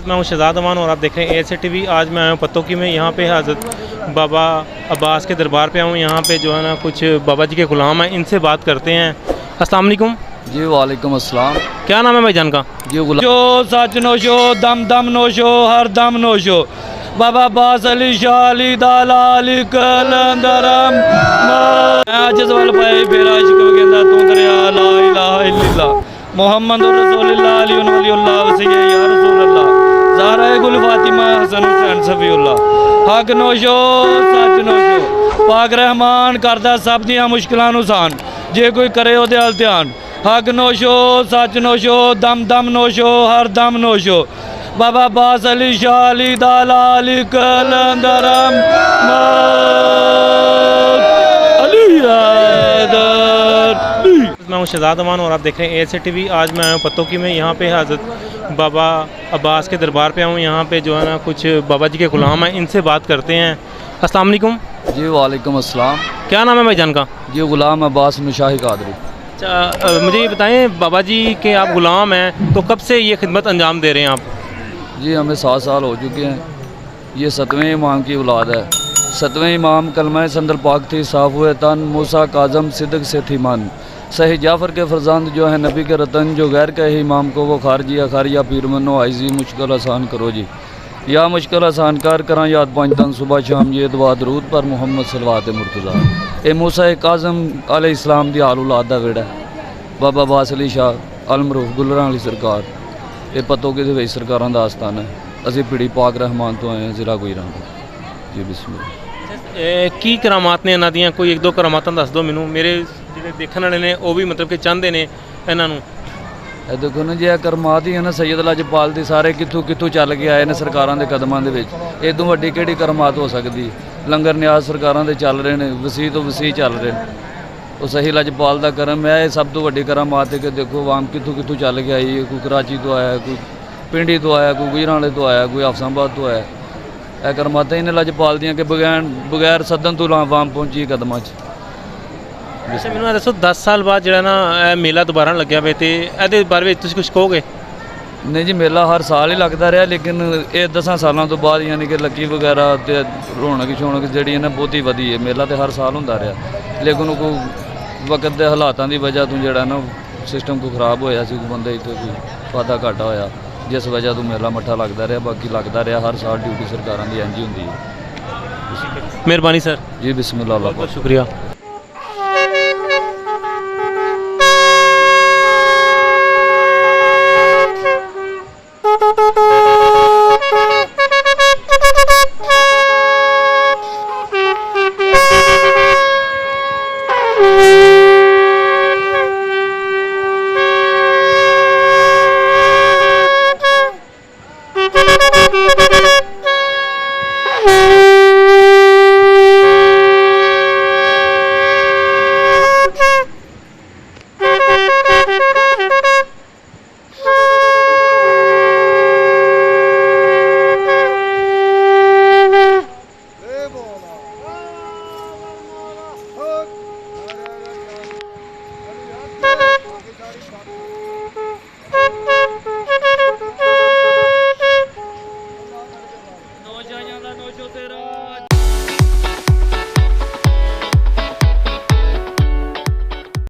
मैं हूं शहजाद अमान और आप देख रहे हैं ASA TV। आज मैं आया हूं पत्तोकी में। यहाँ पे हज़रत बाबा अब्बास के दरबार पे आऊँ। यहाँ पे जो है ना कुछ बाबा जी के ग़ुलाम हैं, इनसे बात करते हैं। अस्सलाम वालेकुम जी वालेकुम अस्सलाम। क्या नाम है भाईजान का? जी गुलाम जो सच नोशो दम दम नोशो हर दम नोशो बाबा अब्बास अली शाह अली दाला अली कलंदरम जिस वाल पाए फेरा इश्क वगेंदा तू दरिया ला इलाहा इल्लल्लाह मोहम्मद रसूलुल्लाह अली वलीउल्लाह वसीय या रसूलुल्लाह ज़हरा गुल फातिमा हसन हुसैन सफीउल्लाह हक नोशो सच नोशो पाक रहमान करदा सब दियां मुश्किलां नूं आसान जे कोई करे ओहदे अल ध्यान हक नोशो सच नोशो दम दम नोशो हर दम नोशो बाबा अब्बास अली शाह अली दाला अली कलंदरम अली हैदर। मैं हूं शहजाद अमान और आप देख रहे हैं ASA TV। आज मैं आया हूं पत्तोकी में। यहाँ पे हज़रत बाबा अब्बास के दरबार पे आऊँ। यहाँ पे जो है ना कुछ बाबा जी के ग़ुलाम हैं, इनसे बात करते हैं। अस्सलाम वालेकुम। जी वालेकुम अस्सलाम। क्या नाम है भाईजान का? जी गुलाम अब्बास मुशाही कादरी। अच्छा, मुझे ये बताएं, बाबा जी के आप ग़ुलाम हैं तो कब से ये खिदमत अंजाम दे रहे हैं आप? जी हमें 7 साल हो चुके हैं। ये 7वें इमाम की औलाद है। 7वें इमाम कलमा संदल पाक थी साफ हुए तन मूसा काजम सिद्दक से थी मन सही जाफ़र के फरजंद जो है नबी के रतन जो गैर के ही इमाम को वो खारजी अखार या पीर मनो आइजी मुश्किल आसान करो जी या मुश्किल आसान कर करा याद 5 दिन सुबह शाम ये दुआ दरूद पर मुहम्मद सलवात मुर्तज़ा ए मूसा काजम अलैहिस्सलाम दी आल औलाद दा वेड़ा बाबा अब्बास अली शाह अलमरूफ गुलरां अली सरकार ये पत्तोकी दे विच सरकारां दा आस्थान है। असीं पीड़ी पाक रहमान तो आए हैं ज़िला गुजरां जी बिस्मिल्लाह। की करामात ने इन्हां दियां कोई 1-2 करामातां दस दो मैनूं, मेरे ਜਿਹੜੇ ਦੇਖਣ ਵਾਲੇ ਨੇ ਉਹ ਵੀ ਮਤਲਬ ਕਿ ਚਾਹੁੰਦੇ ਨੇ ਇਹਨਾਂ ਨੂੰ। ਇਹ ਦੇਖੋ ਨਾ ਜੀ ਇਹ ਕਰਮਾਤ ਹੀ ਹੈ ਨਾ ਸੈਯਦ ਲਜਪਾਲ ਦੀ ਸਾਰੇ ਕਿੱਥੋਂ ਚੱਲ ਕੇ ਆਏ ਨੇ ਸਰਕਾਰਾਂ ਦੇ ਕਦਮਾਂ ਦੇ ਵਿੱਚ। ਇਹ ਤੋਂ ਵੱਡੀ ਕਿਹੜੀ ਕਰਮਾਤ ਹੋ ਸਕਦੀ? ਲੰਗਰ ਨਿਆਜ਼ ਸਰਕਾਰਾਂ ਦੇ ਚੱਲ ਰਹੇ ਨੇ, ਵਸੀ ਤੋਂ ਵਸੀ ਚੱਲ ਰਹੇ ਨੇ। ਉਹ ਸਹੀ ਲਜਪਾਲ ਦਾ ਕਰਮ ਹੈ। ਇਹ ਸਭ ਤੋਂ ਵੱਡੀ ਕਰਮਾਤ ਹੈ ਕਿ ਦੇਖੋ ਆਵਾਮ ਕਿੱਥੋਂ ਚੱਲ ਕੇ ਆਈ ਹੈ। ਕੋਈ ਕਰਾਚੀ ਤੋਂ ਆਇਆ, ਕੋਈ ਪਿੰਡੀ ਤੋਂ ਆਇਆ, ਕੋਈ ਗੁਜਰਾਂਵਾਲੇ ਤੋਂ ਆਇਆ, ਕੋਈ ਹਫਸਾਬਾਦ ਤੋਂ ਆਇਆ। ਇਹ ਕਰਮਾਤਾਂ ਹੀ ਨੇ ਲਜਪਾਲ ਦੀਆਂ ਕਿ ਬਗੈਰ ਸੱਦਣ ਤੋਂ ਆਵਾਮ ਪਹੁੰਚੀ ਕਦਮਾਂ 'ਚ। ਅੱਛਾ, ਮੈਨੂੰ ਇਹ ਦੱਸੋ 10 ਸਾਲ ਬਾਅਦ ਜਿਹੜਾ ਨਾ ਇਹ ਮੇਲਾ ਦੁਬਾਰਾ ਲੱਗਿਆ ਵੇ ਤੇ ਇਹਦੇ ਬਾਰੇ ਵਿੱਚ ਤੁਸੀਂ ਕੁਝ ਕਹੋਗੇ? ਨਹੀਂ ਜੀ ਮੇਲਾ ਹਰ ਸਾਲ ਹੀ ਲੱਗਦਾ ਰਿਹਾ ਲੇਕਿਨ ਇਹ 10 ਸਾਲਾਂ ਤੋਂ ਬਾਅਦ ਯਾਨੀ ਕਿ ਲੱਕੀ ਵਗੈਰਾ ਤੇ ਰੌਣਕ ਜਿਹੜੀ ਹੈ ਨਾ ਬਹੁਤੀ ਵਧੀ ਹੈ। ਮੇਲਾ ਤੇ ਹਰ ਸਾਲ ਹੁੰਦਾ ਰਿਹਾ ਲੇਕਿਨ ਉਹ ਕੋਈ ਵਕਤ ਦੇ ਹਾਲਾਤਾਂ ਦੀ ਵਜ੍ਹਾ ਤੋਂ ਜਿਹੜਾ ਨਾ ਸਿਸਟਮ ਕੋ ਖਰਾਬ ਹੋਇਆ ਸੀ। ਕੋਈ ਬੰਦੇ ਇੱਥੇ ਕੋਈ ਵਾਧਾ ਘਾਟਾ ਹੋਇਆ ਜਿਸ ਵਜ੍ਹਾ ਤੋਂ ਮੇਲਾ ਮੱਠਾ ਲੱਗਦਾ ਰਿਹਾ। ਬਾਕੀ ਲੱਗਦਾ ਰਿਹਾ ਹਰ ਸਾਲ ਡਿਊਟੀ ਸਰਕਾਰਾਂ ਦੀ ਇੰਝ ਹੀ ਹੁੰਦੀ ਹੈ। ਮਿਹਰਬਾਨੀ ਸਰ ਜੀ ਬਿਸਮਿल्लाह। ਬਹੁਤ ਸ਼ੁਕਰੀਆ।